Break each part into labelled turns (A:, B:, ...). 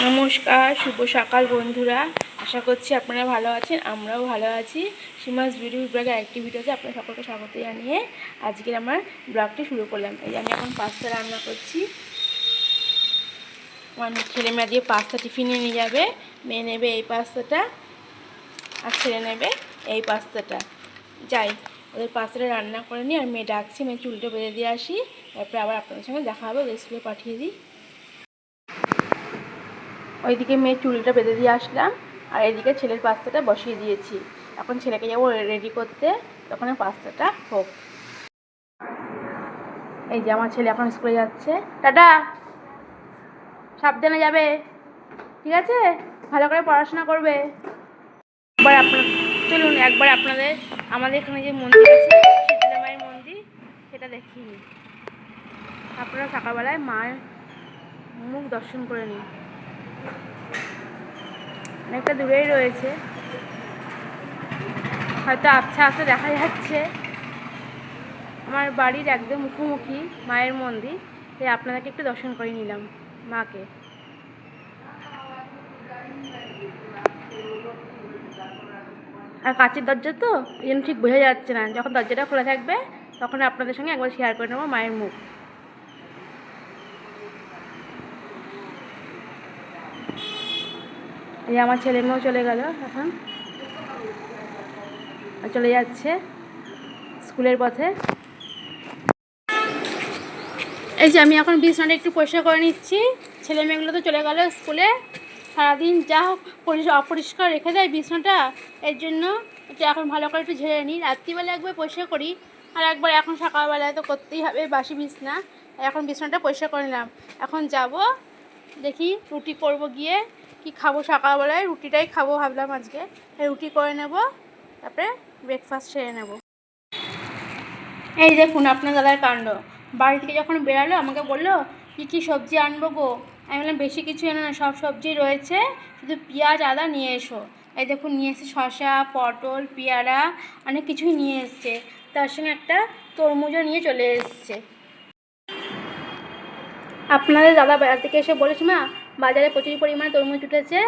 A: নমস্কার, শুভ সকাল বন্ধুরা। আশা করছি আপনারা ভালো আছেন, আমরাও ভালো আছি। সীমাস ভিডিও ব্লগের একটি ভিডিওতে আপনারা সকলকে স্বাগত জানিয়ে আজকের আমার ব্লগটি শুরু করলাম। এই আমি এখন পাস্তা রান্না করছি। আমার ছেলে মেয়ে দিয়ে পাস্তা টিফিনে নিয়ে যাবে। মেয়ে নেবে এই পাস্তাটা আর ছেলে নেবে এই পাস্তাটা। যাই ওদের পাস্তাটা রান্না করে নিই, আর মেয়ে ডাকছি, মেয়ে চুলটা বেঁধে দিয়ে আসি, তারপরে আবার আপনাদের সঙ্গে দেখা হবে। ওদের স্কুলে পাঠিয়ে দিই। ওইদিকে মেয়ের চুলটা বেঁধে দিয়ে আসলাম, আর এদিকে ছেলের পাস্তাটা বসিয়ে দিয়েছি। এখন ছেলেকে যাবো রেডি করতে, তখন পাস্তাটা হোক। এই যে আমার ছেলে এখন স্কুলে যাচ্ছে। টাটা, সাবধানে যাবে, ঠিক আছে? ভালো করে পড়াশোনা করবে। চলুন একবার আপনাদের আমাদের এখানে যে মন্দির আছে, শীতলা মায়ের মন্দির, সেটা দেখিয়ে নিই। আপনারা সকালবেলায় মায়ের মুখ দর্শন করে নিন। অনেকটা দূরেই রয়েছে, হয়তো আবছা আবছা দেখা যাচ্ছে। আমার বাড়ির একদম মুখোমুখি মায়ের মন্দির, তাই আপনাদেরকে একটু দর্শন করে নিলাম মাকে। আর কাঁচের দরজা তো, এই জন্য ঠিক বোঝা যাচ্ছে না। যখন দরজাটা খোলা থাকবে তখন আপনাদের সঙ্গে একবার শেয়ার করে নেবো মায়ের মুখ। এই আমার ছেলে মেয়েও চলে গেল, এখন চলে যাচ্ছে স্কুলের পথে। এই যে আমি এখন বিছানাটা একটু পরিষ্কার করে নিচ্ছি। ছেলে মেয়েগুলো তো চলে গেল স্কুলে। সারাদিন যা অপরিষ্কার রেখে দেয় বিছানাটা, এর জন্য এটা এখন ভালো করে একটু ঝেড়ে নিই। রাত্রিবেলা একবার পরিষ্কার করি, আর একবার এখন সকালবেলায় তো করতেই হবে, বাসি বিছনা। এখন বিছানাটা পরিষ্কার করে নিলাম। এখন যাব, দেখি রুটি করব, গিয়ে কি খাবো। সকালবেলায় রুটিটাই খাবো ভাবলাম আজকে, রুটি করে নেব, তারপরে ব্রেকফাস্ট সেরে নেব। এই দেখুন আপনার দাদার কাণ্ড। বাড়ি থেকে যখন বেরালো আমাকে বললো কী কী সবজি আনবো গো। আমি বললাম বেশি কিছু এনো না, সব সবজি রয়েছে, শুধু পেঁয়াজ আদা নিয়ে এসো। এই দেখুন নিয়ে এসে শসা, পটল, পেয়ারা, অনেক কিছুই নিয়ে এসছে। তার সঙ্গে একটা তরমুজও নিয়ে চলে এসছে। আপনাদের দাদা বেড়া থেকে এসে বলেছি, মা বাজারে প্রচুর পরিমাণে তরমুজ উঠেছে,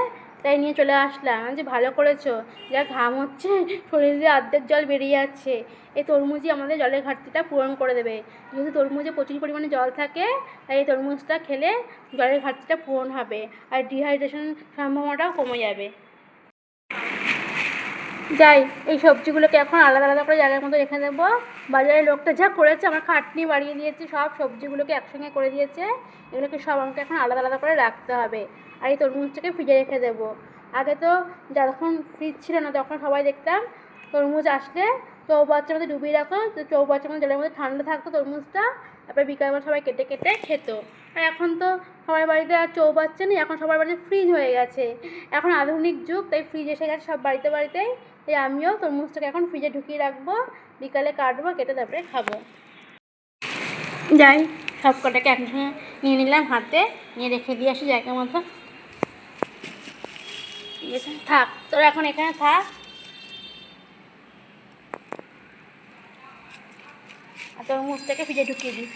A: তাই নিয়ে চলে আসলাম। আমি যে ভালো করেছো, যা ঘাম হচ্ছে শরীর দিয়ে অর্ধেক জল বেরিয়ে যাচ্ছে। এই তরমুজই আমাদের জলের ঘাটতিটা পূরণ করে দেবে। যেহেতু তরমুজে প্রচুর পরিমাণে জল থাকে, তাই এই তরমুজটা খেলে জলের ঘাটতিটা পূরণ হবে, আর ডিহাইড্রেশন সম্ভাবনাটাও কমে যাবে। যাই এই সবজিগুলোকে এখন আলাদা আলাদা করে জায়গার মতো রেখে দেবো। বাজারের লোকটা যা করেছে, আমার খাটনি বাড়িয়ে দিয়েছে, সব সবজিগুলোকে একসঙ্গে করে দিয়েছে। এগুলোকে সব আমাকে এখন আলাদা আলাদা করে রাখতে হবে। আর এই তরমুজটাকে ফ্রিজে রেখে দেবো। আগে তো যখন ফ্রিজ ছিল না, তখন সবাই দেখতাম তরমুজ আসলে চৌবাচ্চার মধ্যে ডুবিয়ে রাখো, তো চৌবাচ্চার মধ্যে জলের মধ্যে ঠান্ডা থাকতো তরমুজটা, তারপরে বিকালবেলা সবাই কেটে কেটে খেত। আর এখন তো সবার বাড়িতে আর চৌবাচ্চা নেই, এখন সবার বাড়িতে ফ্রিজ হয়ে গেছে। এখন আধুনিক যুগ, তাই ফ্রিজ এসে গেছে সব বাড়িতে বাড়িতেই। তাই আমিও তরমুজটাকে এখন ফ্রিজে ঢুকিয়ে রাখবো, বিকালে কাটবো, কেটে তারপরে খাবো। যাই সব কটাকে একসঙ্গে নিয়ে নিলাম হাতে, নিয়ে রেখে দিয়ে আসি জায়গা মতো। থাক তোরা এখন এখানে থাক, আর তরমুজটাকে ফ্রিজে ঢুকিয়ে দিই।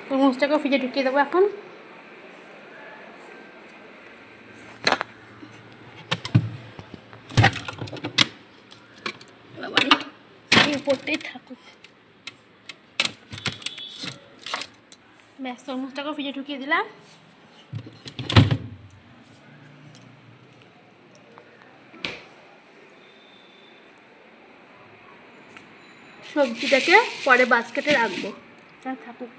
A: তরমুজটাকেও ফ্রিজে ঢুকিয়ে দেবো এখন। উপরটাই থাকুক, ব্যাস তরমুজটাকেও ফ্রিজে ঢুকিয়ে দিলাম। সবজিটাকে পরে বাস্কেটে রাখবো, থাকুক।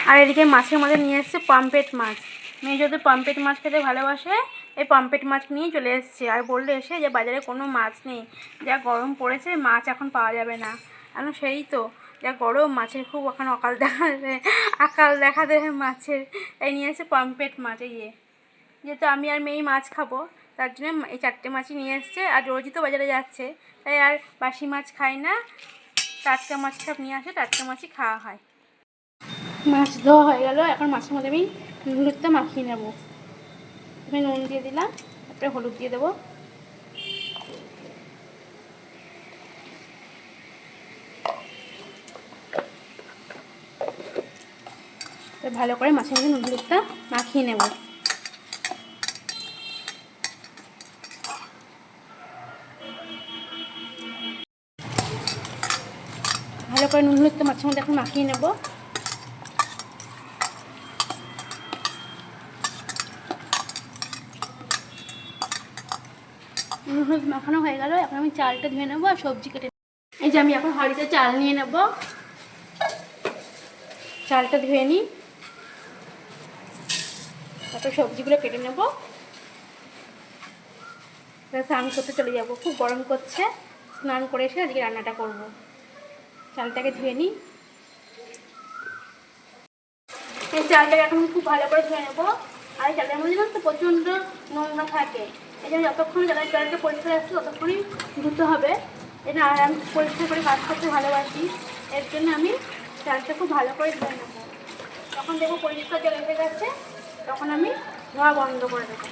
A: আর এদিকে মাছের মধ্যে নিয়ে এসছে পমফ্রেট মাছ। মেয়ে যদি পমফ্রেট মাছ খেতে ভালোবাসে, এই পমফ্রেট মাছ নিয়েই চলে এসছে। আর বললে এসে যে বাজারে কোনো মাছ নেই, যা গরম পড়েছে মাছ এখন পাওয়া যাবে না। এখন সেই তো যা গরম, মাছের খুব এখন আকাল দেখা দেবে মাছের, তাই নিয়ে এসছে পমফ্রেট মাছ। যেহেতু আমি আর মেয়েই মাছ খাবো, তার জন্য এই 4টে মাছই নিয়ে এসছে। আর রোজই তো বাজারে যাচ্ছে, তাই আর বাসি মাছ খাই না, টাটকা মাছ সব নিয়ে আসে, টাটকা মাছই খাওয়া হয়। মাছ ধোয়া হয়ে গেল, এখন মাছের মধ্যে আমি নুনটা মাখিয়ে নেব। এখানে নুন দিয়ে দিলাম, তারপরে হলুদ দিয়ে দেবো। ভালো করে মাছের মধ্যে নুন হলুদটা মাখিয়ে নেব। ভালো করে নুন হলুদটা মাছের মধ্যে এখন মাখিয়ে নেব। নুন হলুদ মাখানো হয়ে গেল। এখন আমি চালটা ধুয়ে নেবো আর সবজি কেটে। এই যে আমি এখন হাঁড়িতে চাল নিয়ে নেব, চালটা ধুয়ে নিই, তারপর সবজিগুলো কেটে নেব। স্নান করতে চলে যাব, খুব গরম করছে। স্নান করে এসে আজকে রান্নাটা করব। চালটাকে ধুয়ে নিই। এই চালটাকে এখন খুব ভালো করে ধুয়ে নেবো। আর এই চালের মধ্যে তো প্রচণ্ড নোংরা থাকে, এই জন্য যতক্ষণ চালের চালটা পরিষ্কার আসছে ততক্ষণই ধুতে হবে। এটা আর আমি পরিষ্কার করে কাজ করতে ভালোবাসি, এর জন্য আমি চালটা খুব ভালো করে ধুয়ে নেবো। যখন দেখবো পরিষ্কার জল এসে গেছে তখন আমি ধোয়া বন্ধ করে দেবো।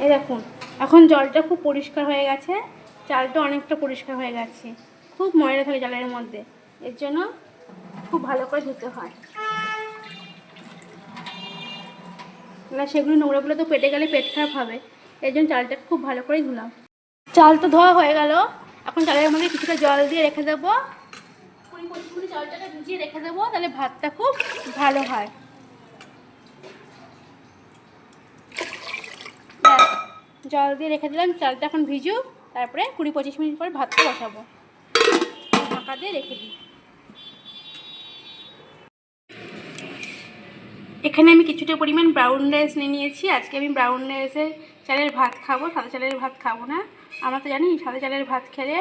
A: এই দেখুন, এখন জলটা খুব পরিষ্কার হয়ে গেছে, চালটা অনেকটা পরিষ্কার হয়ে গেছে। খুব ময়লা থাকে জলের মধ্যে, এর জন্য খুব ভালো করে ধুতে হয়। না সেগুলো নোংরাগুলো তো পেটে গেলে পেট খারাপ হবে, এই জন্য চালটা খুব ভালো করেই ধুলাম। চাল তো ধোয়া হয়ে গেল। এখন চালের মধ্যে কিছুটা জল দিয়ে রেখে দেবো, 20-25 মিনিট চালটাকে ভিজিয়ে রেখে দেবো, তাহলে ভাতটা খুব ভালো হয়। জল দিয়ে রেখে দিলাম, চালটা এখন ভিজুক, তারপরে 20-25 মিনিট পর ভাতটা বসাবো। ঢাকা দিয়ে রেখে দিই। এখানে আমি কিছুটা পরিমাণ ব্রাউন রাইস নিয়ে নিয়েছি। আজকে আমি ব্রাউন রাইসের চালের ভাত খাবো, সাদা চালের ভাত খাবো না। আমরা তো জানি সাদা চালের ভাত খেলে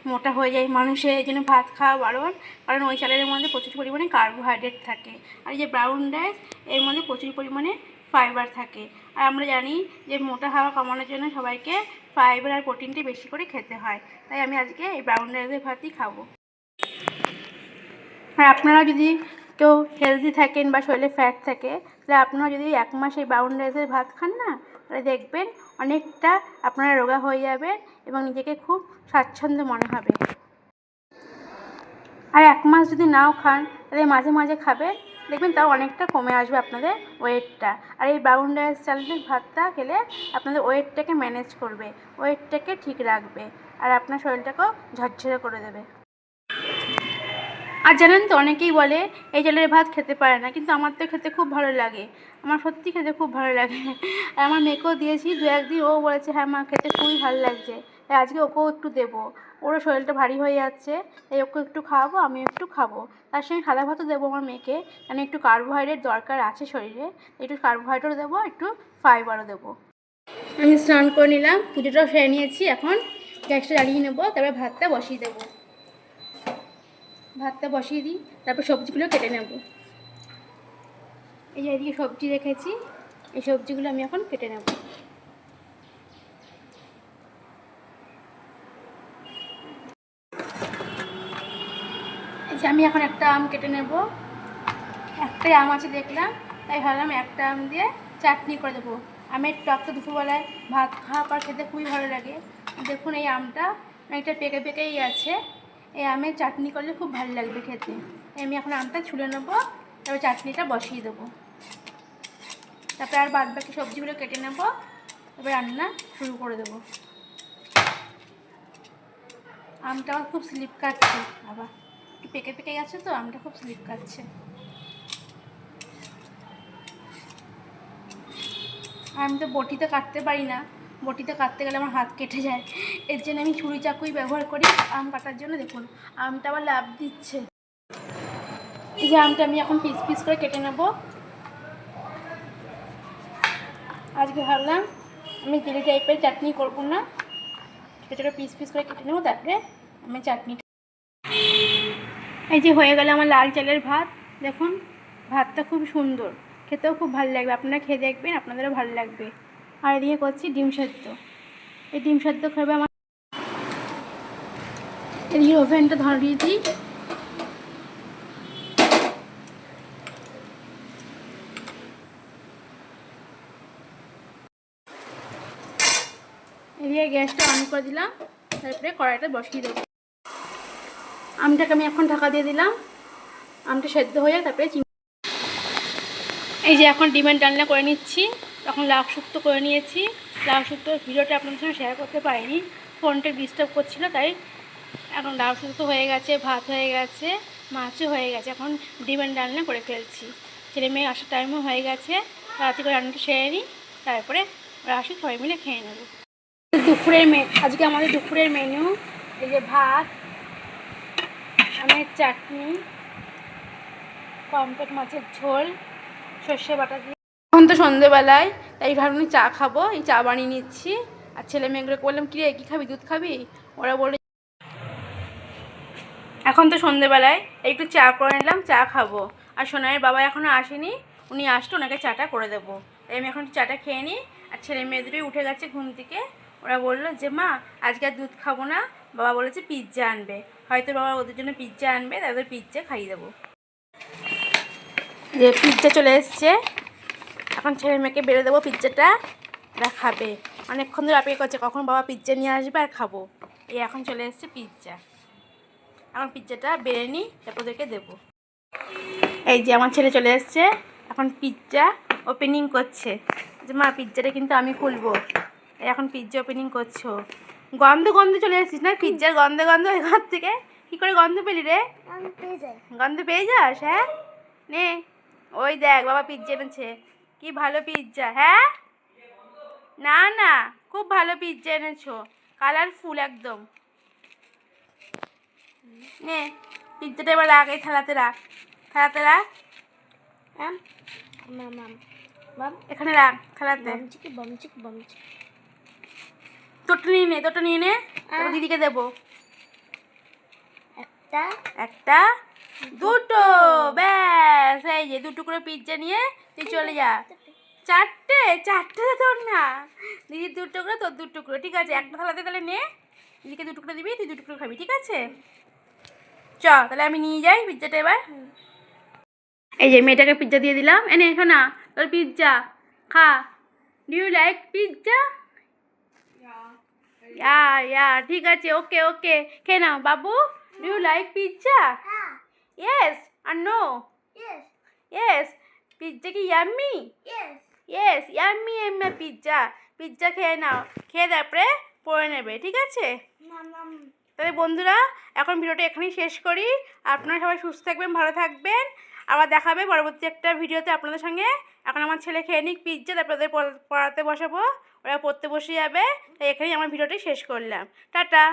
A: মোটা হয়ে যায় মানুষের, এই জন্য ভাত খাওয়া বারণ, কারণ ওই চালের মধ্যে প্রচুর পরিমাণে কার্বোহাইড্রেট থাকে। আর এই যে ব্রাউন রাইস, এর মধ্যে প্রচুর পরিমাণে ফাইবার থাকে। আর আমরা জানি যে মোটা হওয়া কমানোর জন্য সবাইকে ফাইবার আর প্রোটিনটা বেশি করে খেতে হয়, তাই আমি আজকে এই ব্রাউন রাইসের ভাতই খাবো। আর আপনারা যদি কেউ হেলদি থাকেন বা শরীরে ফ্যাট থাকে, তাহলে আপনারা যদি 1 মাস এই ব্রাউন রাইসের ভাত খান না, তাহলে দেখবেন অনেকটা আপনারা রোগা হয়ে যাবেন এবং নিজেকে খুব স্বাচ্ছন্দ্য মনে হবে। আর 1 মাস যদি নাও খান, তাহলে মাঝে মাঝে খাবেন, দেখবেন তাও অনেকটা কমে আসবে আপনাদের ওয়েটটা। আর এই ব্রাউন রাইস চালের ভাতটা খেলে আপনাদের ওয়েটটাকে ম্যানেজ করবে, ওয়েটটাকে ঠিক রাখবে, আর আপনার শরীরটাকেও ঝরঝরে করে দেবে। আর জানেন তো, অনেকেই বলে এই চালের ভাত খেতে পারে না, কিন্তু আমার তো খেতে খুব ভালো লাগে। আমার সত্যি খেতে খুব ভালো লাগে। আর আমার মেয়েকেও দিয়েছি 2-1 দিন, ও বলেছে হ্যাঁ মা খেতে খুবই ভালো লাগছে। তাই আজকে ওকেও একটু দেবো, ওরও শরীরটা ভারী হয়ে যাচ্ছে, তাই ওকে একটু খাওয়াবো, আমিও একটু খাবো। তার সঙ্গে সাদা ভাতও দেবো আমার মেয়েকে, কারণ একটু কার্বোহাইড্রেট দরকার আছে শরীরে, একটু কার্বোহাইড্রেটও দেবো, একটু ফাইবারও দেবো। আমি স্নান করে নিলাম, পুজোটাও সেরে নিয়েছি। এখন গ্যাসটা জ্বালিয়ে নেবো, তারপরে ভাতটা বসিয়ে দেবো। ভাতটা বসিয়ে দিই, তারপর সবজিগুলো কেটে নেব। এই যে এদিকে সবজি রেখেছি, এই সবজিগুলো আমি এখন কেটে নেব। এই যে আমি এখন একটা আম কেটে নেব। একটাই আম আছে দেখলাম, তাই ভাবলাম একটা আম দিয়ে চাটনি করে দেবো। আমের টকটা দুপুরবেলায় ভাত খাওয়ার পর খেতে খুবই ভালো লাগে। দেখুন এই আমটা অনেকটা পেকে পেকেই আছে, এই আমের চাটনি করলে খুব ভালো লাগবে খেতে। আমি এখন আমটা ছুলে নেবো, তারপর চাটনিটা বসিয়ে দেবো। তারপরে আর বাদ বাকি সবজিগুলো কেটে নেব, এবার রান্না শুরু করে দেবো। আমটা আমার খুব স্লিপ কাটছে, আবার একটু পেকে পেকে গেছে তো, আমটা খুব স্লিপ কাটছে। আমি তো বটিতে কাটতে পারি না, বটিতে কাটতে গেলে আমার হাত কেটে যায়, এর জন্য আমি ছুরি চাকুই ব্যবহার করি আম কাটার জন্য। দেখুন আমটা আবার লাভ দিচ্ছে। এই যে আমটা আমি এখন পিস পিস করে কেটে নেব। আজকে ভাবলাম আমি জেলি টাইপের চাটনি করবো না, ছোটো ছোটো পিস পিস করে কেটে নেবো, তারপরে আমি চাটনিটা। এই যে হয়ে গেল আমার লাল চালের ভাত। দেখুন ভাতটা খুব সুন্দর, খেতেও খুব ভালো লাগবে, আপনারা খেয়ে দেখবেন, আপনাদেরও ভালো লাগবে। আর এদিকে করছি ডিম সেদ্ধ। এই ডিম সেদ্ধ খাবে আমার। এদিকে ওভেনটা ধরিয়ে দিই। দিয়ে গ্যাসটা অন করে দিলাম, তারপরে কড়াইটা বসিয়ে দেবো। আমটাকে আমি এখন ঢাকা দিয়ে দিলাম, আমটা সেদ্ধ হয়ে যায়, তারপরে এই যে এখন ডিমের ডালনা করে নিচ্ছি। তখন লাউ শুক্তো করে নিয়েছি। লাউ শুক্তোর ভিডিওটা আপনাদের সঙ্গে শেয়ার করতে পারিনি, ফোনটা ডিস্টার্ব করছিল, তাই এখন লাউ শুক্তো হয়ে গেছে, ভাত হয়ে গেছে, মাছও হয়ে গেছে। এখন ডিমের ডালনা করে ফেলছি। ছেলে মেয়ে আসার টাইমও হয়ে গেছে, তাড়াতাড়ি করে রান্নাটা সেরে নিই, তারপরে ওরা আসি সবাই মিলে খেয়ে নেব। আজকে আমাদের দুপুরের মেনু এই যে ভাত, আমের চাটনি, পমফ্রেট মাছের ঝোল, সর্ষে বাটা দিয়ে। এখন তো সন্ধেবেলায়, তাই ভাবলাম চা খাবো, এই চা বানিয়ে নিচ্ছি। আর ছেলে মেয়েগুলোকে বললাম, কী রে কী খাবি, দুধ খাবি? ওরা বলে এখন তো সন্ধেবেলায় একটু চা করে নিলাম, চা খাবো। আর সোনাইয়ের বাবা এখনও আসেনি, উনি আসলে ওনাকে চাটা করে দেবো। তাই আমি এখন চাটা খেয়ে নিই। আর ছেলে মেয়েদেরই উঠে গেছে ঘুম থেকে। ওরা বললো যে মা আজকে আর দুধ খাবো না, বাবা বলেছে পিৎজা আনবে, হয়তো বাবা ওদের জন্য পিৎজা আনবে, তাদের পিৎজা খাইয়ে দেবো। যে পিৎজা চলে এসছে, এখন ছেলে মেয়েকে বেড়ে দেবো পিৎজাটা, এরা খাবে। অনেকক্ষণ ধরে অপেক্ষা করছে কখন বাবা পিৎজা নিয়ে আসবে আর খাবো। এই এখন চলে এসছে পিৎজা, এখন পিৎজাটা বেড়ে নিই, তারপর ওদেরকে দেবো। এই যে আমার ছেলে চলে এসছে, এখন পিৎজা ওপেনিং করছে। যে মা পিৎজাটা কিন্তু আমি খুলবো। এখন পিৎজা ওপেনিং করছো, গন্ধ গন্ধ চলে এসেছিস না, পিৎজার গন্ধ গন্ধ ওই ঘর থেকে। কী করে গন্ধ পেলি রে? গন্ধ পেয়ে যাস? হ্যাঁ নে, ওই দেখ বাবা পিৎজা এনেছে, কি ভালো পিৎজা। হ্যাঁ না না, খুব ভালো পিৎজা এনেছো, কালারফুল একদম। নে পিৎজাটা এবার রাখ, এই থালাতে রাখ, থালাতে রাখ। হ্যাঁ এখানে রাখ থালাতে। তোরটা নিয়ে নে, তোরটা নিয়ে নে, দিদিকে দেবো। একটা দুটো, ব্যাস। এই যে 2 টুকরো পিৎজা নিয়ে তুই চলে যা। চারটে চারটে তোর না, দিদির 2 টুকরো, তোর 2 টুকরো, ঠিক আছে। একটা থালাতে তাহলে নে, দিদিকে 2 টুকরো দিবি, তুই 2 টুকরো খাবি, ঠিক আছে। চ তাহলে আমি নিয়ে যাই পিৎজাটা এবার। এই যে মেয়েটাকে পিৎজা দিয়ে দিলাম, এনে শোনা তোর পিৎজা খা। Do you like pizza? Yeah ঠিক আছে, ওকে ওকে, খেয়ে নাও বাবু। Do you like pizza? Yes or no? Yes. Pizza কি ইয়াম্মি? ইয়েস ইয়াম্মি এম্মা পিৎজা। পিৎজা খেয়ে নাও, খেয়ে তারপরে পড়ে নেবে, ঠিক আছে। তাহলে বন্ধুরা এখন ভিডিওটা এখানেই শেষ করি। আপনারা সবাই সুস্থ থাকবেন, ভালো থাকবেন, আবার দেখাবে পরবর্তী একটা ভিডিওতে আপনাদের সঙ্গে। এখন আমার ছেলে খেয়ে নিক পিৎজা, তারপরে ওদের পড়াতে বসাবো, ওরা পড়তে বসে যাবে। তাই এখানেই আমার ভিডিওটি শেষ করলাম, টাটা।